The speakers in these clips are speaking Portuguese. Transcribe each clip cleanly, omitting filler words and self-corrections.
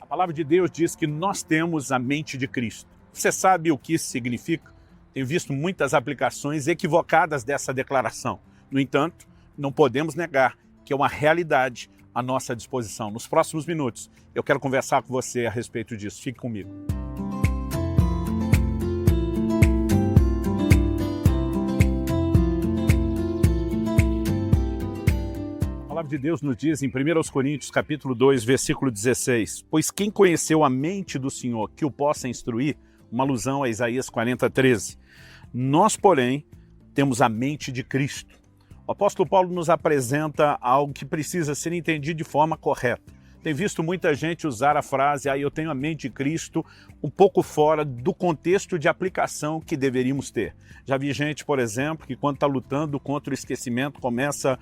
palavra de Deus diz que nós temos a mente de Cristo. Você sabe o que isso significa? Tenho visto muitas aplicações equivocadas dessa declaração. No entanto, não podemos negar que é uma realidade à nossa disposição. Nos próximos minutos, eu quero conversar com você a respeito disso. Fique comigo. A palavra de Deus nos diz em 1 Coríntios, capítulo 2, versículo 16, pois quem conheceu a mente do Senhor que o possa instruir, uma alusão a Isaías 40:13. Nós, porém, temos a mente de Cristo. O apóstolo Paulo nos apresenta algo que precisa ser entendido de forma correta. Tem visto muita gente usar a frase, eu tenho a mente de Cristo, um pouco fora do contexto de aplicação que deveríamos ter. Já vi gente, por exemplo, que quando está lutando contra o esquecimento, começa,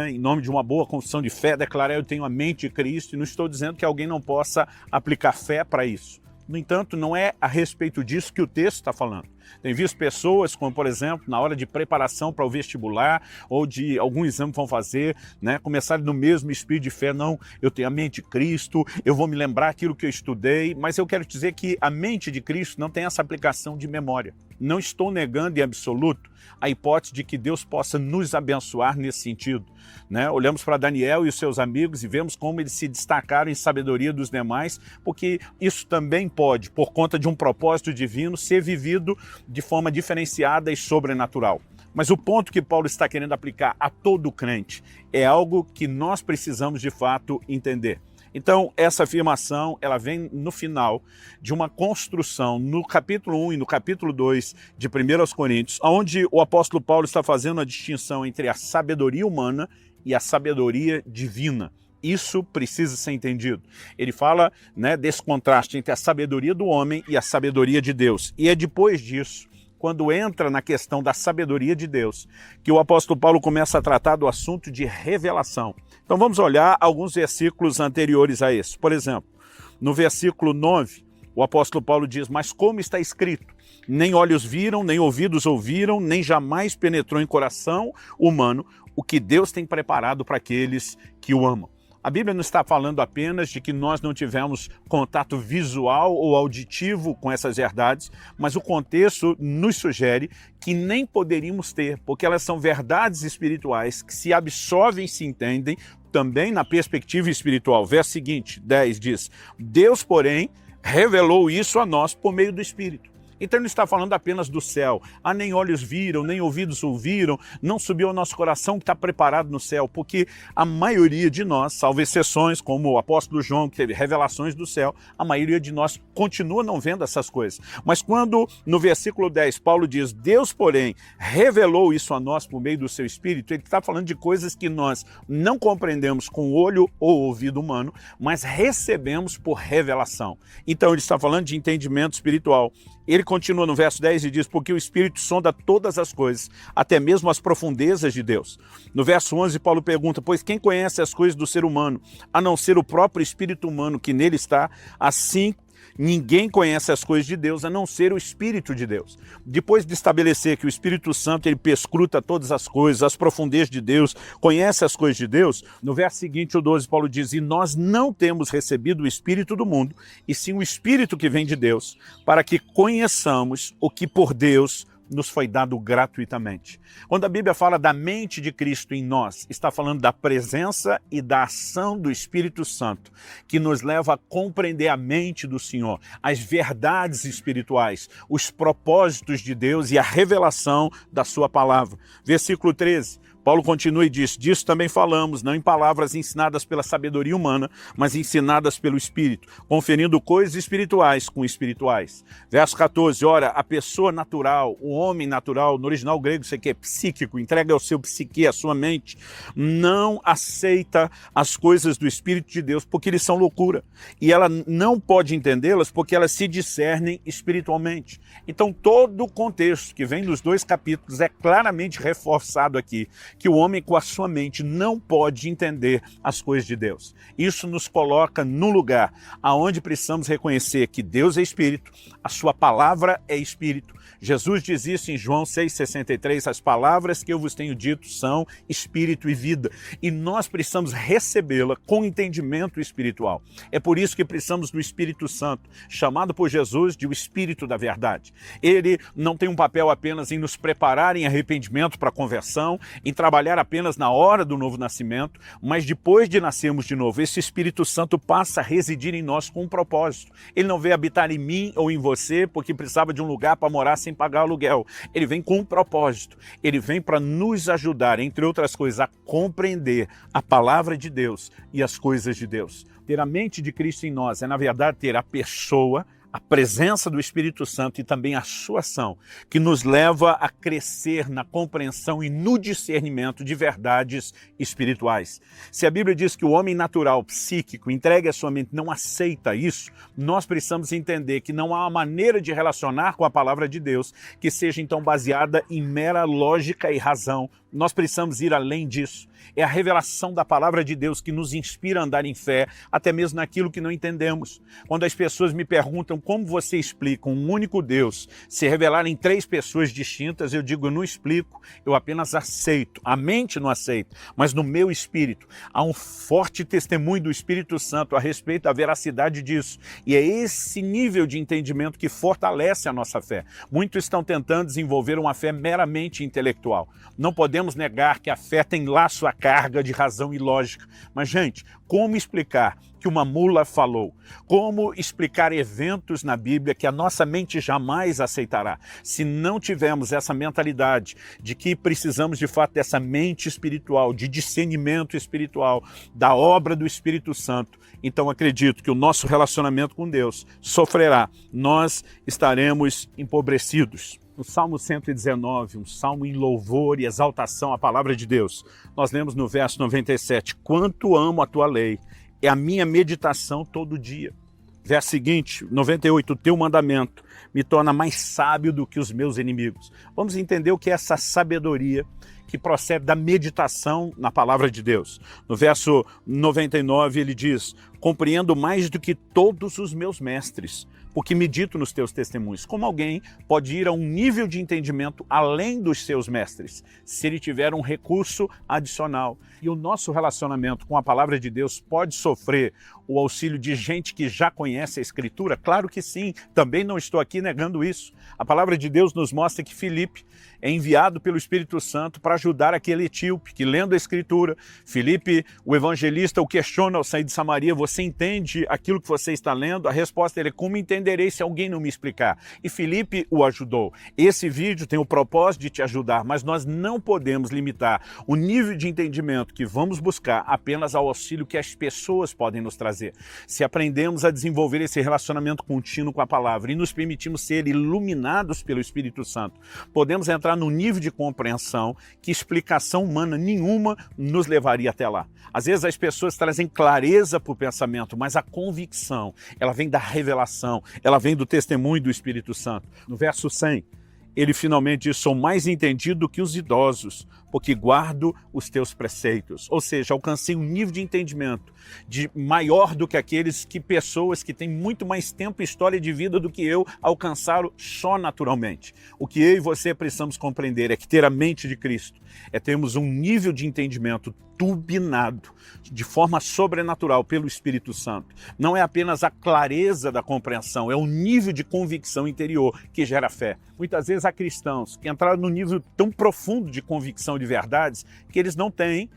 em nome de uma boa confissão de fé, declarar eu tenho a mente de Cristo, e não estou dizendo que alguém não possa aplicar fé para isso. No entanto, não é a respeito disso que o texto está falando. Tem visto pessoas, como por exemplo, na hora de preparação para o vestibular ou de algum exame que vão fazer, começarem no mesmo espírito de fé, não, eu tenho a mente de Cristo, eu vou me lembrar aquilo que eu estudei, mas eu quero dizer que a mente de Cristo não tem essa aplicação de memória. Não estou negando em absoluto a hipótese de que Deus possa nos abençoar nesse sentido. Olhamos para Daniel e os seus amigos e vemos como eles se destacaram em sabedoria dos demais, porque isso também pode, por conta de um propósito divino, ser vivido de forma diferenciada e sobrenatural. Mas o ponto que Paulo está querendo aplicar a todo crente é algo que nós precisamos de fato entender. Então, essa afirmação, ela vem no final de uma construção no capítulo 1 e no capítulo 2 de 1 Coríntios, onde o apóstolo Paulo está fazendo a distinção entre a sabedoria humana e a sabedoria divina. Isso precisa ser entendido. Ele fala desse contraste entre a sabedoria do homem e a sabedoria de Deus. E é depois disso, quando entra na questão da sabedoria de Deus, que o apóstolo Paulo começa a tratar do assunto de revelação. Então vamos olhar alguns versículos anteriores a esse. Por exemplo, no versículo 9, o apóstolo Paulo diz, mas como está escrito, nem olhos viram, nem ouvidos ouviram, nem jamais penetrou em coração humano o que Deus tem preparado para aqueles que o amam. A Bíblia não está falando apenas de que nós não tivemos contato visual ou auditivo com essas verdades, mas o contexto nos sugere que nem poderíamos ter, porque elas são verdades espirituais que se absorvem e se entendem também na perspectiva espiritual. Verso seguinte, 10 diz, Deus, porém, revelou isso a nós por meio do Espírito. Então ele não está falando apenas do céu. Nem olhos viram, nem ouvidos ouviram, não subiu ao nosso coração que está preparado no céu, porque a maioria de nós, salvo exceções, como o apóstolo João, que teve revelações do céu, a maioria de nós continua não vendo essas coisas. Mas quando no versículo 10 Paulo diz, Deus, porém, revelou isso a nós por meio do seu Espírito, ele está falando de coisas que nós não compreendemos com o olho ou ouvido humano, mas recebemos por revelação. Então ele está falando de entendimento espiritual. Ele continua no verso 10 e diz, porque o Espírito sonda todas as coisas, até mesmo as profundezas de Deus. No verso 11, Paulo pergunta, pois quem conhece as coisas do ser humano, a não ser o próprio Espírito humano que nele está, assim ninguém conhece as coisas de Deus, a não ser o Espírito de Deus. Depois de estabelecer que o Espírito Santo ele perscruta todas as coisas, as profundezas de Deus, conhece as coisas de Deus, no verso seguinte, o 12, Paulo diz, e nós não temos recebido o Espírito do mundo, e sim o Espírito que vem de Deus, para que conheçamos o que por Deus nos foi dado gratuitamente. Quando a Bíblia fala da mente de Cristo em nós, está falando da presença e da ação do Espírito Santo, que nos leva a compreender a mente do Senhor, as verdades espirituais, os propósitos de Deus e a revelação da sua palavra. Versículo 13, Paulo continua e diz, disso também falamos, não em palavras ensinadas pela sabedoria humana, mas ensinadas pelo Espírito, conferindo coisas espirituais com espirituais. Verso 14, ora, a pessoa natural, o homem natural, no original grego isso aqui é psíquico, entrega ao seu psique, a sua mente, não aceita as coisas do Espírito de Deus porque eles são loucura. E ela não pode entendê-las porque elas se discernem espiritualmente. Então todo o contexto que vem dos dois capítulos é claramente reforçado aqui, que o homem com a sua mente não pode entender as coisas de Deus. Isso nos coloca num lugar aonde precisamos reconhecer que Deus é Espírito, a sua palavra é Espírito. Jesus diz isso em João 6,63, as palavras que eu vos tenho dito são Espírito e vida. E nós precisamos recebê-la com entendimento espiritual. É por isso que precisamos do Espírito Santo, chamado por Jesus de o Espírito da verdade. Ele não tem um papel apenas em nos preparar em arrependimento para a conversão, em trabalhar apenas na hora do novo nascimento, mas depois de nascermos de novo, esse Espírito Santo passa a residir em nós com um propósito. Ele não veio habitar em mim ou em você porque precisava de um lugar para morar sem pagar aluguel. Ele vem com um propósito. Ele vem para nos ajudar, entre outras coisas, a compreender a palavra de Deus e as coisas de Deus. Ter a mente de Cristo em nós é, na verdade, ter a pessoa, a presença do Espírito Santo e também a sua ação, que nos leva a crescer na compreensão e no discernimento de verdades espirituais. Se a Bíblia diz que o homem natural, psíquico, entregue a sua mente, não aceita isso, nós precisamos entender que não há uma maneira de relacionar com a palavra de Deus que seja então baseada em mera lógica e razão. Nós precisamos ir além disso. É a revelação da palavra de Deus que nos inspira a andar em fé, até mesmo naquilo que não entendemos. Quando as pessoas me perguntam como você explica um único Deus se revelar em 3 pessoas distintas, eu digo, eu não explico, eu apenas aceito. A mente não aceita, mas no meu espírito há um forte testemunho do Espírito Santo a respeito da veracidade disso. E é esse nível de entendimento que fortalece a nossa fé. Muitos estão tentando desenvolver uma fé meramente intelectual. Não podemos negar que a fé tem lá sua carga de razão e lógica. Mas, gente, como explicar que uma mula falou? Como explicar eventos na Bíblia que a nossa mente jamais aceitará? Se não tivermos essa mentalidade de que precisamos de fato dessa mente espiritual, de discernimento espiritual, da obra do Espírito Santo, então acredito que o nosso relacionamento com Deus sofrerá. Nós estaremos empobrecidos. No Salmo 119, um salmo em louvor e exaltação à palavra de Deus, nós lemos no verso 97, quanto amo a tua lei, é a minha meditação todo dia. Verso seguinte, 98, o teu mandamento me torna mais sábio do que os meus inimigos. Vamos entender o que é essa sabedoria que procede da meditação na palavra de Deus. No verso 99 ele diz, compreendo mais do que todos os meus mestres, porque medito nos teus testemunhos. Como alguém pode ir a um nível de entendimento além dos seus mestres, se ele tiver um recurso adicional? E o nosso relacionamento com a palavra de Deus pode sofrer o auxílio de gente que já conhece a Escritura? Claro que sim, também não estou aqui negando isso. A palavra de Deus nos mostra que Filipe é enviado pelo Espírito Santo para ajudar aquele etíope que, lendo a Escritura, Filipe, o evangelista, o questiona ao sair de Samaria, você entende aquilo que você está lendo? A resposta é, como entenderei se alguém não me explicar? E Filipe o ajudou. Esse vídeo tem o propósito de te ajudar, mas nós não podemos limitar o nível de entendimento que vamos buscar apenas ao auxílio que as pessoas podem nos trazer. Se aprendemos a desenvolver esse relacionamento contínuo com a palavra e nos permitimos ser iluminados pelo Espírito Santo, podemos entrar num nível de compreensão que explicação humana nenhuma nos levaria até lá. Às vezes as pessoas trazem clareza para o pensamento, mas a convicção, ela vem da revelação, ela vem do testemunho do Espírito Santo. No verso 100, ele finalmente diz, sou mais entendido do que os idosos, porque guardo os teus preceitos. Ou seja, alcancei um nível de entendimento maior do que aqueles pessoas que têm muito mais tempo e história de vida do que eu alcançaram só naturalmente. O que eu e você precisamos compreender é que ter a mente de Cristo é termos um nível de entendimento turbinado de forma sobrenatural pelo Espírito Santo. Não é apenas a clareza da compreensão, é o nível de convicção interior que gera fé. Muitas vezes há cristãos que entraram num nível tão profundo de convicção de verdades que eles não têm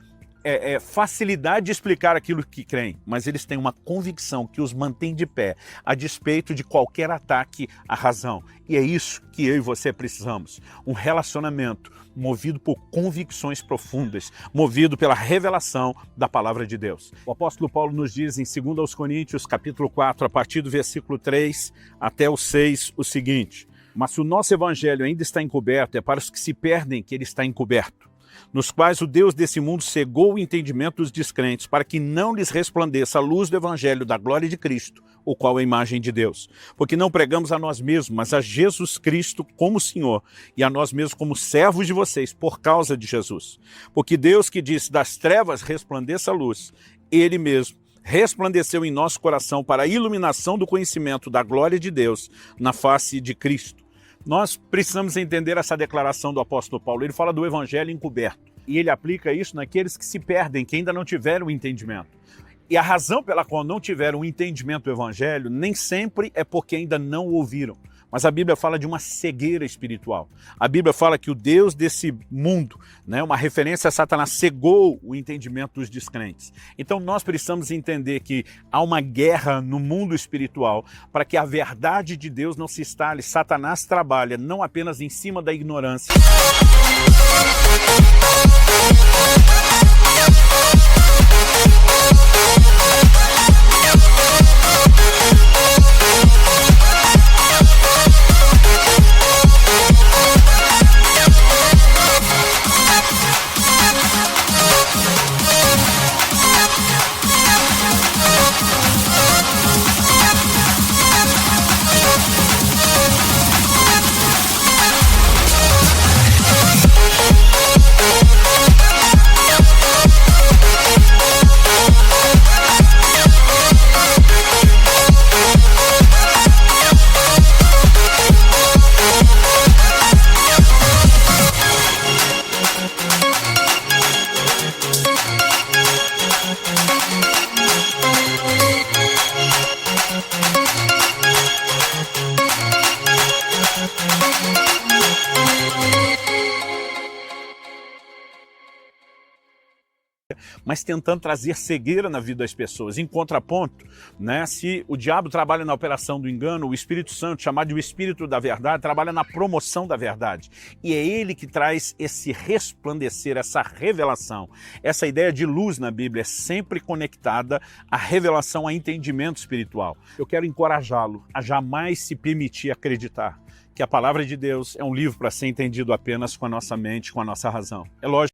facilidade de explicar aquilo que creem, mas eles têm uma convicção que os mantém de pé, a despeito de qualquer ataque à razão. E é isso que eu e você precisamos. Um relacionamento movido por convicções profundas, movido pela revelação da palavra de Deus. O apóstolo Paulo nos diz em 2 Coríntios, capítulo 4, a partir do versículo 3 até o 6, o seguinte, mas se o nosso evangelho ainda está encoberto, é para os que se perdem que ele está encoberto. nos quais o Deus desse mundo cegou o entendimento dos descrentes, para que não lhes resplandeça a luz do evangelho da glória de Cristo, o qual é a imagem de Deus. Porque não pregamos a nós mesmos, mas a Jesus Cristo como Senhor, e a nós mesmos como servos de vocês, por causa de Jesus. Porque Deus que disse, das trevas resplandeça a luz, Ele mesmo resplandeceu em nosso coração para a iluminação do conhecimento da glória de Deus na face de Cristo. Nós precisamos entender essa declaração do apóstolo Paulo. Ele fala do evangelho encoberto. E ele aplica isso naqueles que se perdem, que ainda não tiveram o entendimento. E a razão pela qual não tiveram o entendimento do evangelho nem sempre é porque ainda não o ouviram. Mas a Bíblia fala de uma cegueira espiritual. A Bíblia fala que o Deus desse mundo, uma referência a Satanás, cegou o entendimento dos descrentes. Então nós precisamos entender que há uma guerra no mundo espiritual para que a verdade de Deus não se instale. Satanás trabalha não apenas em cima da ignorância. Mas tentando trazer cegueira na vida das pessoas. Em contraponto, se o diabo trabalha na operação do engano, o Espírito Santo, chamado de o Espírito da Verdade, trabalha na promoção da verdade. E é ele que traz esse resplandecer, essa revelação. Essa ideia de luz na Bíblia é sempre conectada à revelação, a entendimento espiritual. Eu quero encorajá-lo a jamais se permitir acreditar que a palavra de Deus é um livro para ser entendido apenas com a nossa mente, com a nossa razão. É lógico.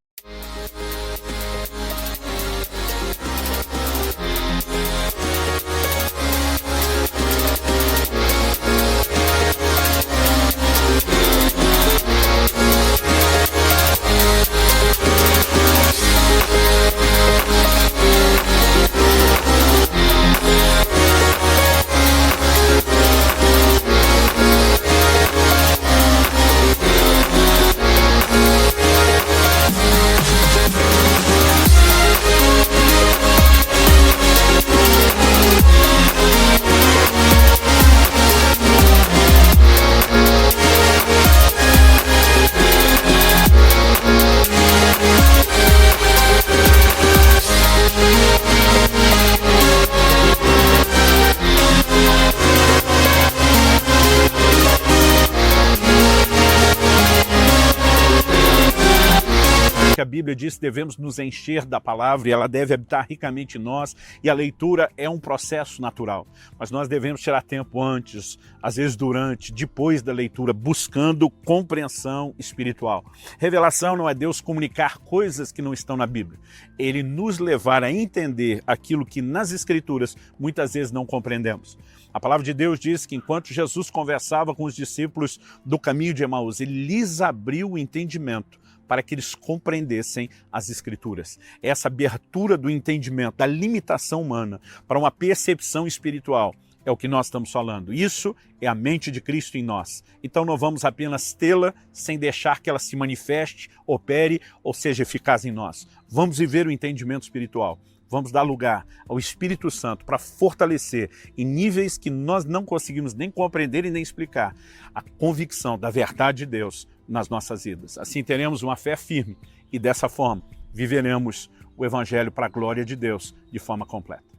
que a Bíblia diz que devemos nos encher da palavra e ela deve habitar ricamente em nós, e a leitura é um processo natural. Mas nós devemos tirar tempo antes, às vezes durante, depois da leitura, buscando compreensão espiritual. Revelação não é Deus comunicar coisas que não estão na Bíblia. Ele nos levar a entender aquilo que nas Escrituras muitas vezes não compreendemos. A palavra de Deus diz que enquanto Jesus conversava com os discípulos do caminho de Emaús, ele lhes abriu o entendimento para que eles compreendessem as Escrituras. Essa abertura do entendimento, da limitação humana, para uma percepção espiritual, é o que nós estamos falando. Isso é a mente de Cristo em nós. Então não vamos apenas tê-la sem deixar que ela se manifeste, opere ou seja eficaz em nós. Vamos viver o entendimento espiritual. Vamos dar lugar ao Espírito Santo para fortalecer em níveis que nós não conseguimos nem compreender e nem explicar a convicção da verdade de Deus nas nossas vidas. Assim teremos uma fé firme e dessa forma viveremos o Evangelho para a glória de Deus de forma completa.